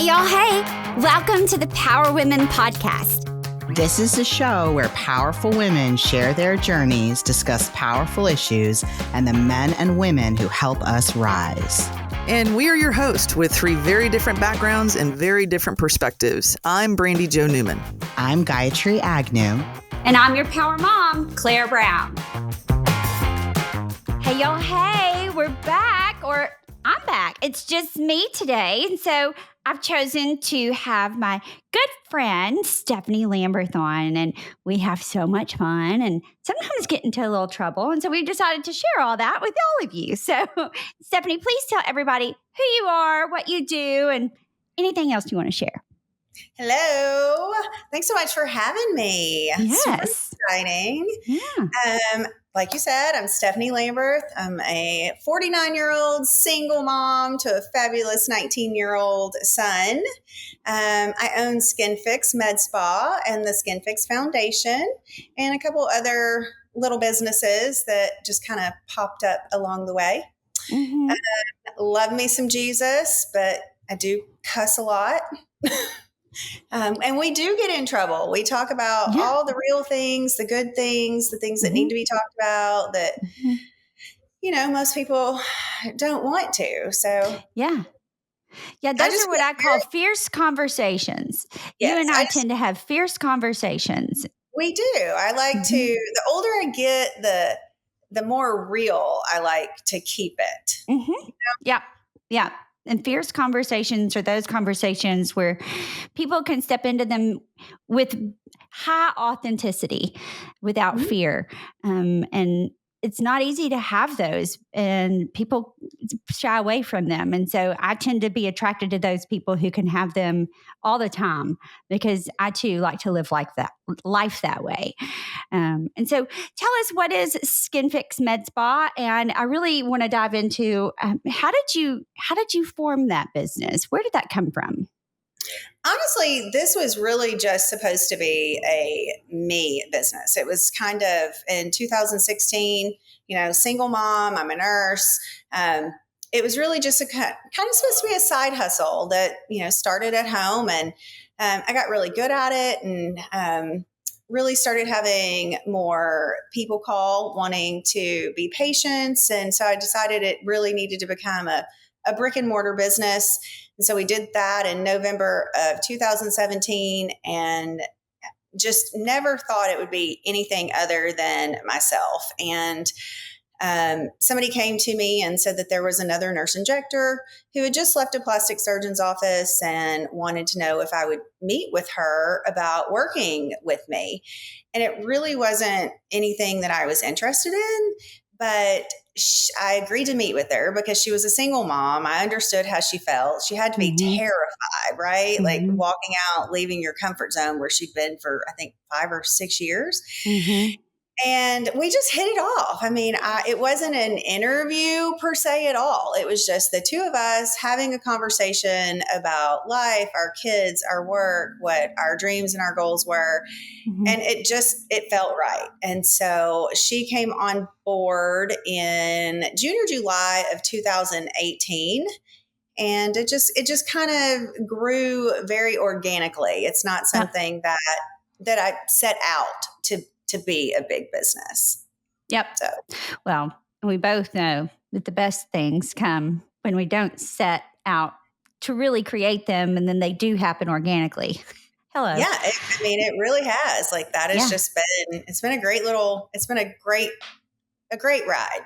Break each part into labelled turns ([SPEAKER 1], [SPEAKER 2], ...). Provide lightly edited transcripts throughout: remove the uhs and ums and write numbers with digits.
[SPEAKER 1] Hey, y'all. Hey, welcome to the PowerWomen podcast.
[SPEAKER 2] This is the show where powerful women share their journeys, discuss powerful issues, and the men and women who help us rise.
[SPEAKER 3] And we are your hosts with three very different backgrounds and very different perspectives. I'm Brandy Jo Newman.
[SPEAKER 2] I'm Gayatri Agnew.
[SPEAKER 1] And I'm your power mom, Claire Brown. Hey, y'all. Hey, we're back, or I'm back. It's just me today. And so I've chosen to have my good friend, Stephanie Lamberth, on, and we have so much fun and sometimes get into a little trouble. And so we decided to share all that with all of you. So, Stephanie, please tell everybody who you are, what you do, and anything else you want to share.
[SPEAKER 4] Hello. Thanks so much for having me.
[SPEAKER 1] Yes.
[SPEAKER 4] Super exciting.
[SPEAKER 1] Yeah.
[SPEAKER 4] Like you said, I'm Stephanie Lamberth. I'm a 49-year-old single mom to a fabulous 19-year-old son. I own Skin Fix Med Spa and the Skin Fix Foundation and a couple other little businesses that just kind of popped up along the way.
[SPEAKER 1] Mm-hmm.
[SPEAKER 4] Love me some Jesus, but I do cuss a lot. And we do get in trouble. We talk about all the real things, the good things, the things that need to be talked about that, you know, most people don't want to. So,
[SPEAKER 1] yeah, those are what I call fierce conversations.
[SPEAKER 4] Yes,
[SPEAKER 1] you and I tend to have fierce conversations.
[SPEAKER 4] We do. I like to, the older I get, the more real I like to keep it.
[SPEAKER 1] Mm-hmm. You know? Yeah. And fierce conversations are those conversations where people can step into them with high authenticity without fear. And it's not easy to have those, and people shy away from them. And so I tend to be attracted to those people who can have them all the time, because I too like to live like that, life that way. And so tell us, what is Skin Fix Med Spa? And I really want to dive into how did you form that business? Where did that come from?
[SPEAKER 4] Honestly, this was really just supposed to be a me business. It was kind of in 2016, you know, single mom, I'm a nurse. It was really just kind of supposed to be a side hustle that, you know, started at home, and I got really good at it, and really started having more people call wanting to be patients. And so I decided it really needed to become a brick and mortar business. And so we did that in November of 2017, and just never thought it would be anything other than myself. And somebody came to me and said that there was another nurse injector who had just left a plastic surgeon's office and wanted to know if I would meet with her about working with me. And it really wasn't anything that I was interested in, but I agreed to meet with her because she was a single mom. I understood how she felt. She had to be terrified, right? Like walking out, leaving your comfort zone where she'd been for, I think, 5 or 6 years. And we just hit it off. I mean, it wasn't an interview per se at all. It was just the two of us having a conversation about life, our kids, our work, what our dreams and our goals were. And it felt right. And so she came on board in June or July of 2018. And it just kind of grew very organically. It's not something that I set out to be a big business.
[SPEAKER 1] Yep. So, well, we both know that the best things come when we don't set out to really create them, and then they do happen organically. Hello.
[SPEAKER 4] Yeah. It really has. Like, that has just been, it's been a great ride.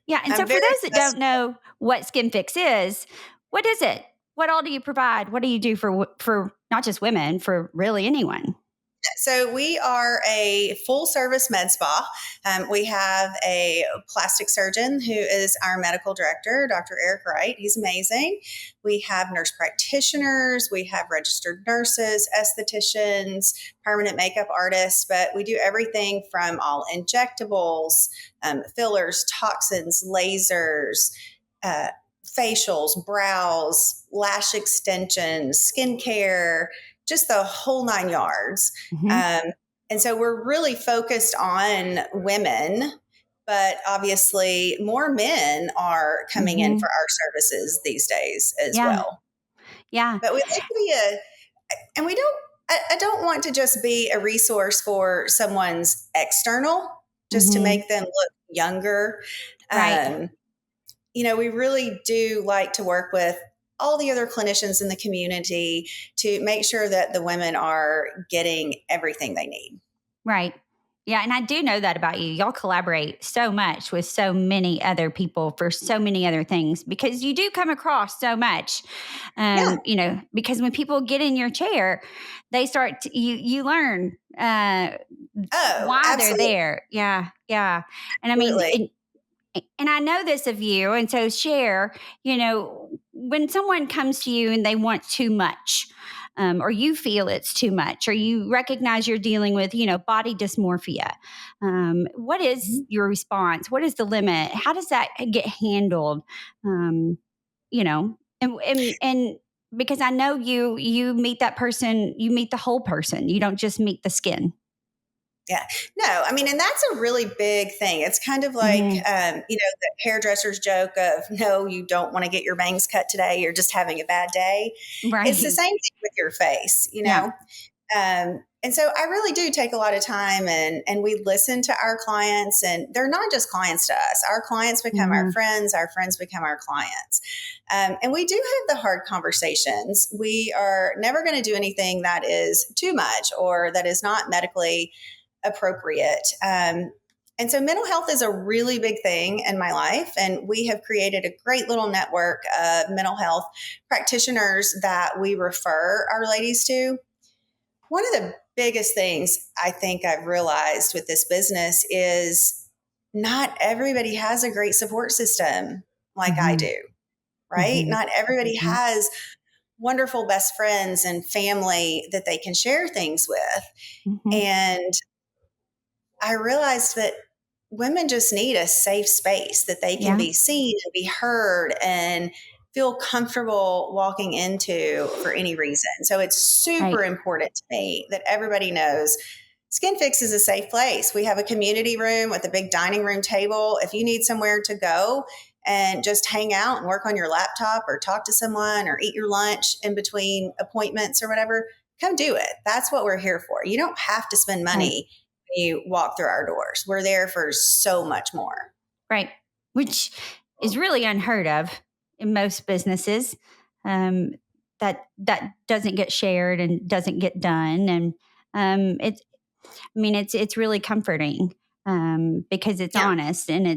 [SPEAKER 1] Yeah. And so for those that don't know what Skin Fix is, what is it? What all do you provide? What do you do for not just women, for really anyone?
[SPEAKER 4] So we are a full service med spa. We have a plastic surgeon who is our medical director, Dr. Eric Wright. He's amazing. We have nurse practitioners. We have registered nurses, estheticians, permanent makeup artists, but we do everything from all injectables, fillers, toxins, lasers, facials, brows, lash extensions, skincare, just the whole 9 yards. And so we're really focused on women, but obviously more men are coming in for our services these days as well.
[SPEAKER 1] Yeah.
[SPEAKER 4] But we like to be and we don't, I don't want to just be a resource for someone's external, just to
[SPEAKER 1] Mm-hmm.
[SPEAKER 4] make them look younger.
[SPEAKER 1] Right.
[SPEAKER 4] Um, we really do like to work with all the other clinicians in the community to make sure that the women are getting everything they need.
[SPEAKER 1] Right. Yeah. And I do know that about you. Y'all collaborate so much with so many other people for so many other things because you do come across so much.
[SPEAKER 4] Yeah.
[SPEAKER 1] Because when people get in your chair, they start you learn
[SPEAKER 4] Oh,
[SPEAKER 1] why they're
[SPEAKER 4] absolutely.
[SPEAKER 1] there. Yeah. Yeah. And I mean, and I know this of you. And so share, when someone comes to you and they want too much, or you feel it's too much, or you recognize you're dealing with, body dysmorphia. What is your response? What is the limit? How does that get handled? And because I know you meet that person, you meet the whole person. You don't just meet the skin.
[SPEAKER 4] Yeah. No, I mean, and that's a really big thing. It's kind of like,
[SPEAKER 1] Mm-hmm.
[SPEAKER 4] the hairdresser's joke of, no, you don't want to get your bangs cut today. You're just having a bad day. It's the
[SPEAKER 1] Right.
[SPEAKER 4] same thing with your face,
[SPEAKER 1] Yeah.
[SPEAKER 4] And so I really do take a lot of time and we listen to our clients, and they're not just clients to us. Our clients become
[SPEAKER 1] Mm-hmm.
[SPEAKER 4] our friends become our clients. And we do have the hard conversations. We are never going to do anything that is too much or that is not medically appropriate. And so mental health is a really big thing in my life. And we have created a great little network of mental health practitioners that we refer our ladies to. One of the biggest things I think I've realized with this business is not everybody has a great support system like I
[SPEAKER 1] Mm-hmm.
[SPEAKER 4] do, right?
[SPEAKER 1] Mm-hmm.
[SPEAKER 4] Not everybody
[SPEAKER 1] Mm-hmm.
[SPEAKER 4] has wonderful best friends and family that they can share things with.
[SPEAKER 1] Mm-hmm.
[SPEAKER 4] And I realized that women just need a safe space that they can
[SPEAKER 1] Yeah.
[SPEAKER 4] be seen and be heard and feel comfortable walking into for any reason. So it's
[SPEAKER 1] Right.
[SPEAKER 4] super important to me that everybody knows Skin Fix is a safe place. We have a community room with a big dining room table. If you need somewhere to go and just hang out and work on your laptop or talk to someone or eat your lunch in between appointments or whatever, come do it. That's what we're here for. You don't have to spend
[SPEAKER 1] Right.
[SPEAKER 4] money when you walk through our doors. We're there for so much more.
[SPEAKER 1] Right. Which is really unheard of in most businesses. Um, that doesn't get shared and doesn't get done. And it's really comforting because it's
[SPEAKER 4] Yeah.
[SPEAKER 1] honest and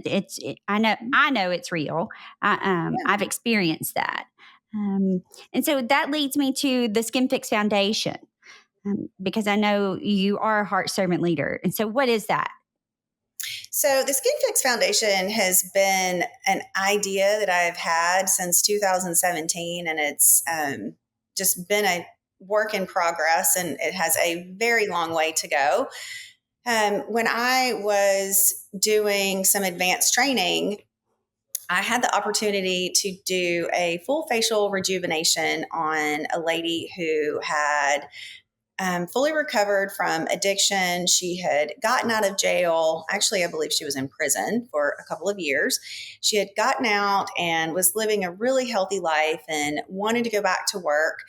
[SPEAKER 1] I know it's real.
[SPEAKER 4] Yeah.
[SPEAKER 1] I've experienced that. And so that leads me to the Skin Fix Foundation because I know you are a heart servant leader. And so what is that?
[SPEAKER 4] So the Skin Fix Foundation has been an idea that I've had since 2017, and it's just been a work in progress, and it has a very long way to go. When I was doing some advanced training, I had the opportunity to do a full facial rejuvenation on a lady who had fully recovered from addiction. She had gotten out of jail. Actually, I believe she was in prison for a couple of years. She had gotten out and was living a really healthy life and wanted to go back to work.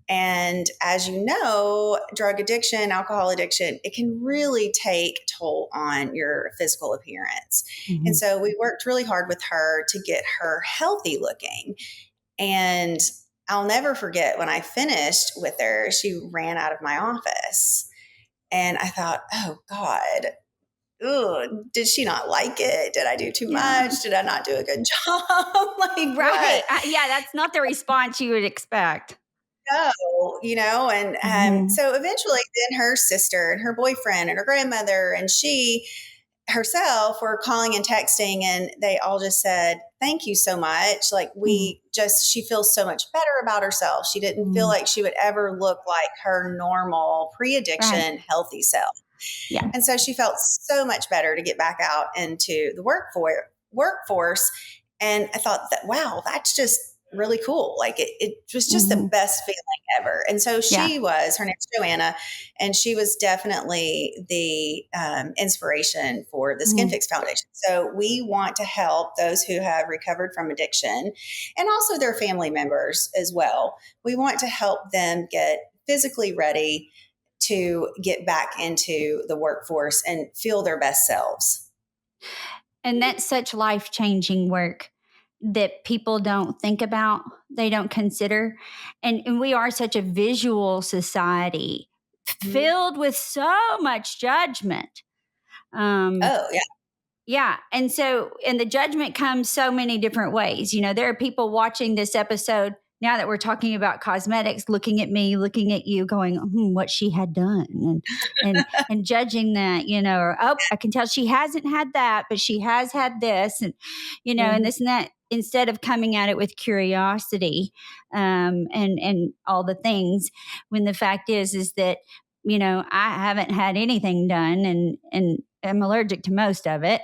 [SPEAKER 4] And as you know, drug addiction, alcohol addiction, it can really take toll on your physical appearance.
[SPEAKER 1] Mm-hmm.
[SPEAKER 4] And so we worked really hard with her to get her healthy looking. And I'll never forget when I finished with her, she ran out of my office. And I thought, oh God, ooh, did she not like it? Did I do too much? Did I not do a good job? Like
[SPEAKER 1] Right.
[SPEAKER 4] what?
[SPEAKER 1] Yeah, that's not the response you would expect.
[SPEAKER 4] No, and
[SPEAKER 1] Mm-hmm.
[SPEAKER 4] so eventually then her sister and her boyfriend and her grandmother and she herself were calling and texting, and they all just said, thank you so much. Like she feels so much better about herself. She didn't feel
[SPEAKER 1] Mm-hmm.
[SPEAKER 4] like she would ever look like her normal
[SPEAKER 1] Right.
[SPEAKER 4] pre-addiction healthy self.
[SPEAKER 1] Yeah.
[SPEAKER 4] And so she felt so much better to get back out into the workforce. And I thought that, wow, that's just really cool. Like it was just the best feeling ever. And so
[SPEAKER 1] Yeah.
[SPEAKER 4] her name's Joanna, and she was definitely the inspiration for the Skin Fix Foundation. So we want to help those who have recovered from addiction and also their family members as well. We want to help them get physically ready to get back into the workforce and feel their best selves.
[SPEAKER 1] And that's such life-changing work that people don't think about, they don't consider. And we are such a visual society filled with so much judgment.
[SPEAKER 4] Oh, yeah.
[SPEAKER 1] Yeah. And the judgment comes so many different ways. There are people watching this episode now that we're talking about cosmetics, looking at me, looking at you, going, what she had done, and judging that, or, oh, I can tell she hasn't had that, but she has had this, and, and this and that, instead of coming at it with curiosity, and all the things, when the fact is that, I haven't had anything done, and I'm allergic to most of it.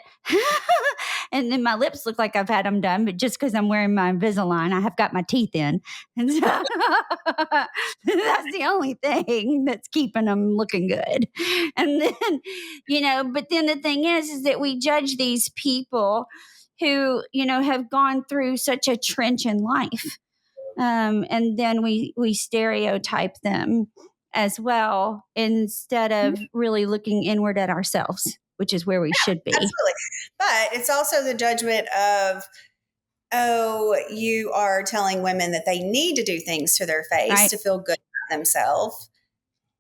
[SPEAKER 1] And then my lips look like I've had them done, but just because I'm wearing my Invisalign, I have got my teeth in. And so that's the only thing that's keeping them looking good. And then, but then the thing is that we judge these people who, have gone through such a trench in life. And then we stereotype them as well, instead of really looking inward at ourselves, which is where we should be.
[SPEAKER 4] Absolutely. But it's also the judgment of, oh, you are telling women that they need to do things to their face to feel good about themselves.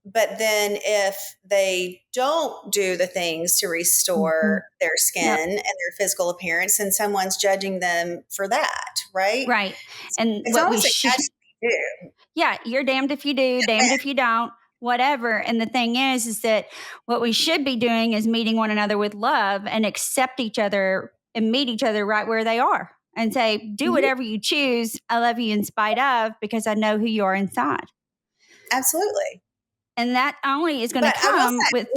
[SPEAKER 4] But then if they don't do the things to restore their skin and their physical appearance, then someone's judging them for that, right?
[SPEAKER 1] Right. And
[SPEAKER 4] it's
[SPEAKER 1] what
[SPEAKER 4] almost
[SPEAKER 1] we should
[SPEAKER 4] do.
[SPEAKER 1] Yeah, you're damned if you do, damned if you don't, whatever. And the thing is that what we should be doing is meeting one another with love and accept each other and meet each other right where they are and say, do whatever you choose. I love you in spite of, because I know who you are inside.
[SPEAKER 4] Absolutely.
[SPEAKER 1] And that only is going to come with.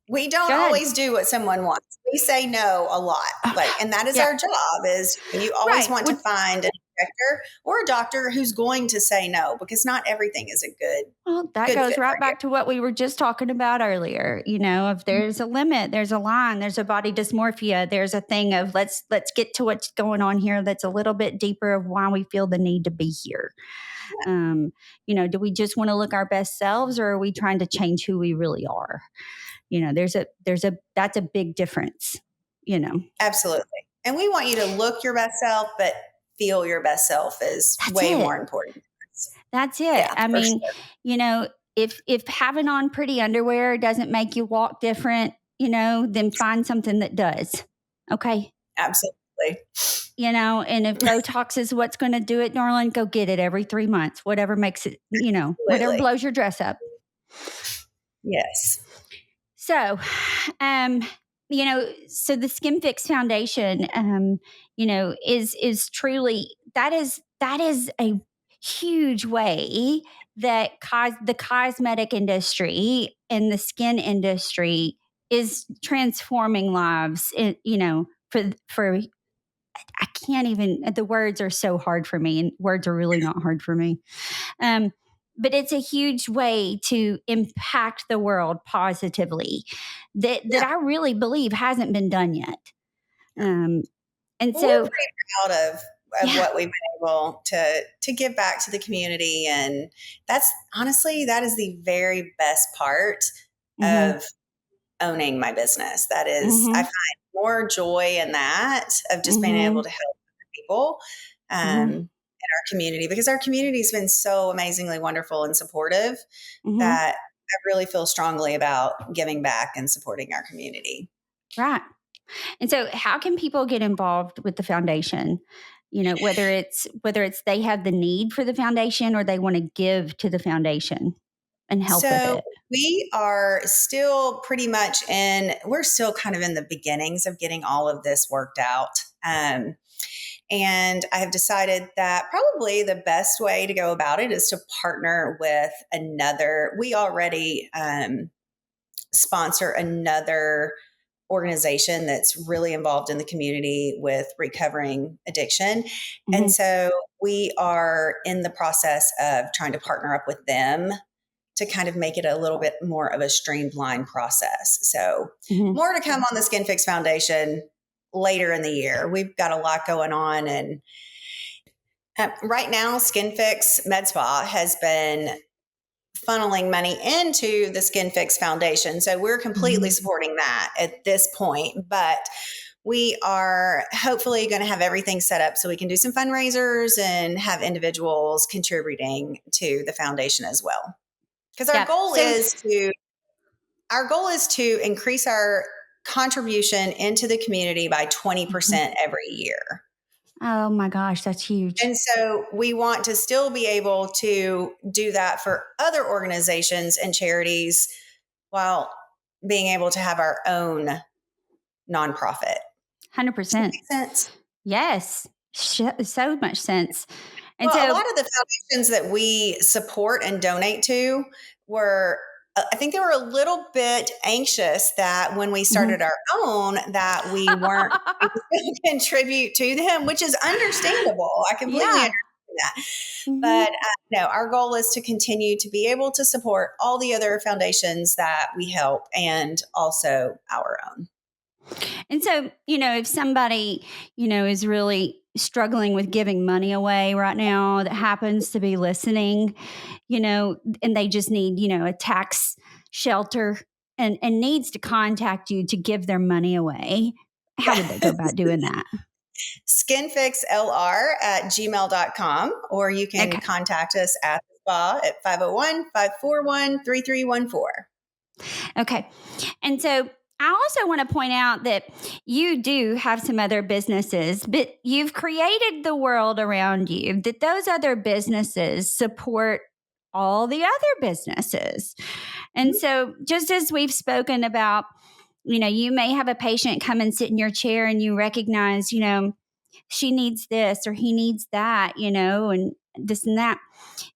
[SPEAKER 4] We don't always do what someone wants. We say no a lot. And that is our job, is you always want to find a director or a doctor who's going to say no, because not everything is a good.
[SPEAKER 1] Well, that goes right back to what we were just talking about earlier. If there's a limit, there's a line, there's a body dysmorphia, there's a thing of let's get to what's going on here that's a little bit deeper of why we feel the need to be here. Do we just want to look our best selves, or are we trying to change who we really are? That's a big difference,
[SPEAKER 4] Absolutely. And we want you to look your best self, but feel your best self is way more important.
[SPEAKER 1] That's it. Yeah, I mean, if having on pretty underwear doesn't make you walk different, then find something that does. Okay.
[SPEAKER 4] Absolutely.
[SPEAKER 1] And if Botox is what's going to do it, darling, go get it every 3 months, whatever makes it, whatever blows your dress up.
[SPEAKER 4] Yes.
[SPEAKER 1] So, so the Skin Fix Foundation, is truly, that is a huge way that the cosmetic industry and the skin industry is transforming lives. For I can't even, the words are so hard for me, and words are really not hard for me. But it's a huge way to impact the world positively that I really believe hasn't been done yet. And so
[SPEAKER 4] we're pretty proud of what we've been able to give back to the community. And that is the very best part of owning my business. That is, I find more joy in that, of just being able to help people in our community, because our community has been so amazingly wonderful and supportive that I really feel strongly about giving back and supporting our community.
[SPEAKER 1] Right. And so how can people get involved with the foundation? Whether it's they have the need for the foundation, or they want to give to the foundation and help with it.
[SPEAKER 4] We are still we're still kind of in the beginnings of getting all of this worked out. And I have decided that probably the best way to go about it is to partner with we already sponsor another organization that's really involved in the community with recovering addiction.
[SPEAKER 1] Mm-hmm.
[SPEAKER 4] And so we are in the process of trying to partner up with them to kind of make it a little bit more of a streamlined process. So more to come on the Skin Fix Foundation later in the year. We've got a lot going on. And right now, Skin Fix Med Spa has been funneling money into the Skin Fix Foundation. So we're completely supporting that at this point. But we are hopefully going to have everything set up so we can do some fundraisers and have individuals contributing to the foundation as well. Because our goal is to increase our contribution into the community by 20% every year.
[SPEAKER 1] Oh my gosh, that's huge.
[SPEAKER 4] And so we want to still be able to do that for other organizations and charities while being able to have our own nonprofit.
[SPEAKER 1] 100%.
[SPEAKER 4] Does that make sense?
[SPEAKER 1] Yes. So much sense. And
[SPEAKER 4] a lot of the foundations that we support and donate to I think they were a little bit anxious that when we started our own, that we weren't going to contribute to them, which is understandable. I completely understand that. But no, our goal is to continue to be able to support all the other foundations that we help and also our own.
[SPEAKER 1] And so, if somebody, is really struggling with giving money away right now that happens to be listening, and they just need, a tax shelter and needs to contact you to give their money away, how would they go about doing that?
[SPEAKER 4] skinfixlr@gmail.com, or you can contact us at the spa at 501-541-3314.
[SPEAKER 1] Okay. And so I also want to point out that you do have some other businesses, but you've created the world around you that those other businesses support all the other businesses. And so just as we've spoken about, you may have a patient come and sit in your chair and you recognize, she needs this or he needs that, and this and that.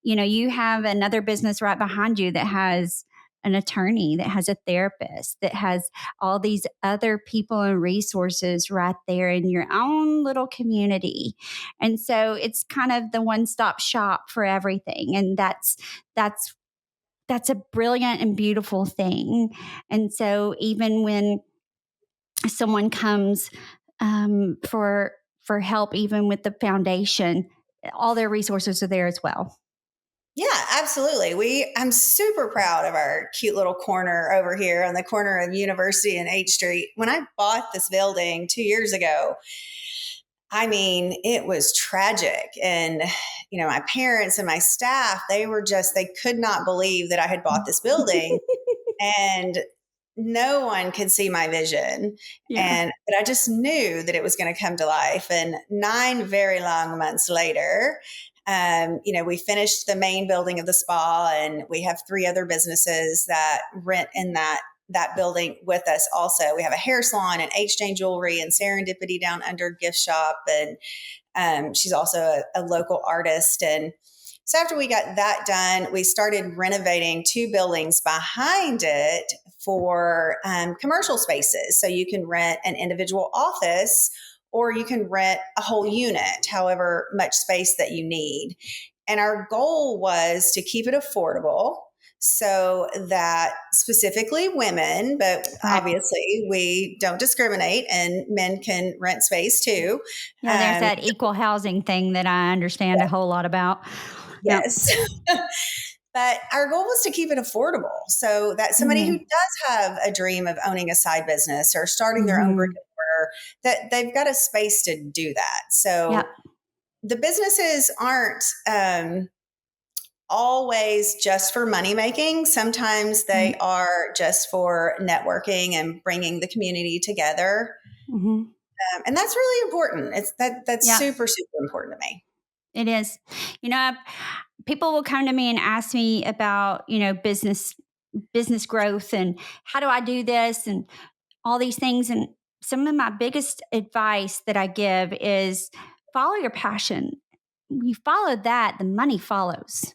[SPEAKER 1] You have another business right behind you that has an attorney, that has a therapist, that has all these other people and resources right there in your own little community. And so it's kind of the one-stop shop for everything. And that's a brilliant and beautiful thing. And so even when someone comes for help, even with the foundation, all their resources are there as well.
[SPEAKER 4] Yeah, absolutely. I'm super proud of our cute little corner over here on the corner of University and H Street. When I bought this building 2 years ago, I mean, it was tragic. And, my parents and my staff, they could not believe that I had bought this building. And no one could see my vision. But I just knew that it was going to come to life. And 9 very long months later, we finished the main building of the spa, and we have 3 other businesses that rent in that building with us. Also, we have a hair salon and H-Chain Jewelry and Serendipity down under gift shop. And she's also a local artist. And so after we got that done, we started renovating 2 buildings behind it for commercial spaces. So you can rent an individual office, or you can rent a whole unit, however much space that you need. And our goal was to keep it affordable so that specifically women, but obviously we don't discriminate and men can rent space too.
[SPEAKER 1] Yeah, there's that equal housing thing that I understand a whole lot about.
[SPEAKER 4] Yes. But our goal was to keep it affordable so that somebody who does have a dream of owning a side business or starting their own brick and mortar, that they've got a space to do that. So the businesses aren't always just for money making. Sometimes they are just for networking and bringing the community together. And that's really important. That's super, super important to me.
[SPEAKER 1] It is. People will come to me and ask me about, business growth and how do I do this and all these things. And some of my biggest advice that I give is follow your passion. You follow that, the money follows.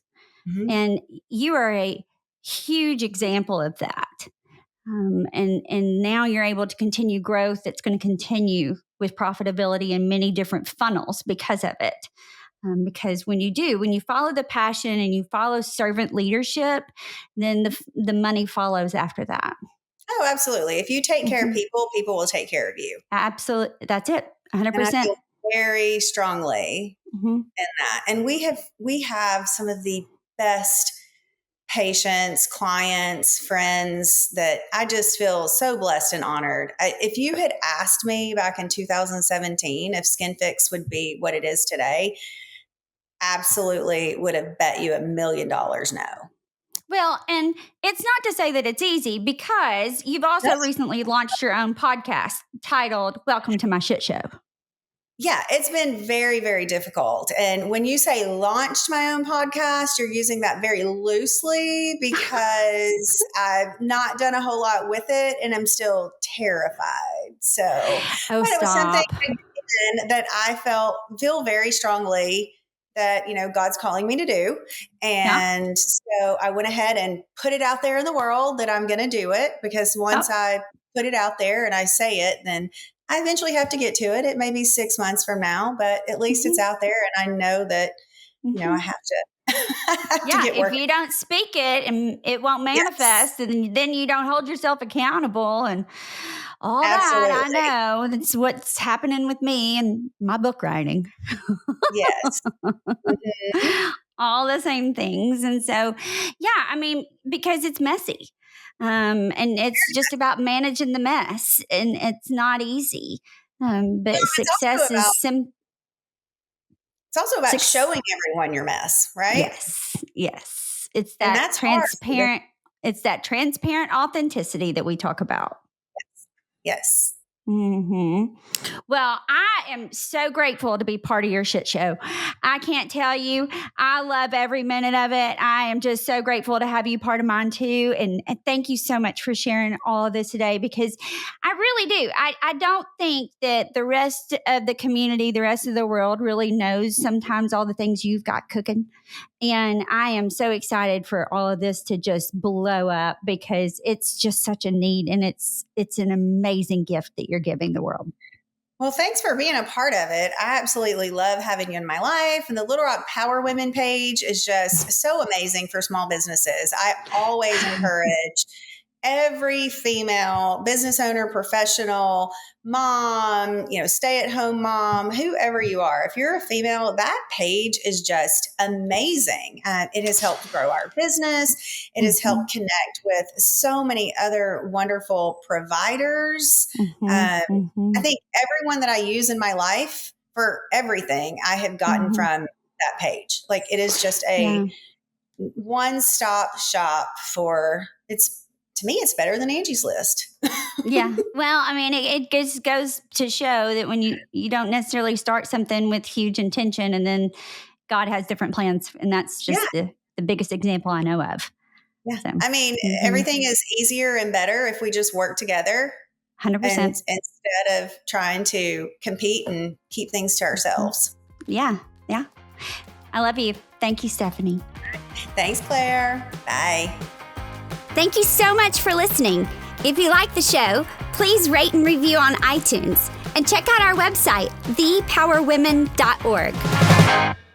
[SPEAKER 1] And you are a huge example of that. And now you're able to continue growth that's going to continue with profitability in many different funnels because of it. Because when you follow the passion and you follow servant leadership, then the money follows after that.
[SPEAKER 4] Oh, absolutely. If you take care of people, people will take care of you.
[SPEAKER 1] Absolutely. That's it. 100%.
[SPEAKER 4] And I feel very strongly in that. And we have some of the best patients, clients, friends that I just feel so blessed and honored. If you had asked me back in 2017 if SkinFix would be what it is today, absolutely would have bet you $1 million no.
[SPEAKER 1] Well, and it's not to say that it's easy, because you've also recently launched your own podcast titled Welcome to My Shit Show.
[SPEAKER 4] Yeah, it's been very, very difficult. And when you say launched my own podcast, you're using that very loosely, because I've not done a whole lot with it and I'm still terrified. So
[SPEAKER 1] but
[SPEAKER 4] it was something that I feel very strongly that, God's calling me to do. And so I went ahead and put it out there in the world that I'm going to do it, because once I put it out there and I say it, then I eventually have to get to it. It may be 6 months from now, but at least it's out there, and I know that, I have to, to get working.
[SPEAKER 1] If you don't speak it and it won't manifest, then you don't hold yourself accountable and all that. I know that's what's happening with me and my book writing.
[SPEAKER 4] Yes.
[SPEAKER 1] All the same things. And so, because it's messy. And it's just about managing the mess, and it's not easy. But success is
[SPEAKER 4] It's also about showing everyone your mess, right?
[SPEAKER 1] Yes. It's that transparent. It's that transparent authenticity that we talk about.
[SPEAKER 4] Yes.
[SPEAKER 1] Mm-hmm. Well, I am so grateful to be part of your shit show. I can't tell you, I love every minute of it. I am just so grateful to have you part of mine too. And thank you so much for sharing all of this today, because I really do. I don't think that the rest of the community, the rest of the world really knows sometimes all the things you've got cooking. And I am so excited for all of this to just blow up, because it's just such a need, and it's an amazing gift that you're giving the world.
[SPEAKER 4] Well, thanks for being a part of it. I absolutely love having you in my life. And the Little Rock PowerWomen page is just so amazing for small businesses. I always encourage every female business owner, professional, mom, stay-at-home mom, whoever you are, if you're a female, that page is just amazing. It has helped grow our business. It has helped connect with so many other wonderful providers. I think everyone that I use in my life for everything I have gotten from that page. Like, it is just a one-stop shop to me, it's better than Angie's List.
[SPEAKER 1] Yeah. Well, it just goes to show that when you don't necessarily start something with huge intention, and then God has different plans. And that's just the biggest example I know of.
[SPEAKER 4] Yeah. So, everything is easier and better if we just work together.
[SPEAKER 1] 100%.
[SPEAKER 4] Instead of trying to compete and keep things to ourselves.
[SPEAKER 1] Yeah. Yeah. I love you. Thank you, Stephanie.
[SPEAKER 4] Thanks, Claire. Bye.
[SPEAKER 5] Thank you so much for listening. If you like the show, please rate and review on iTunes, and check out our website, thepowerwomen.org.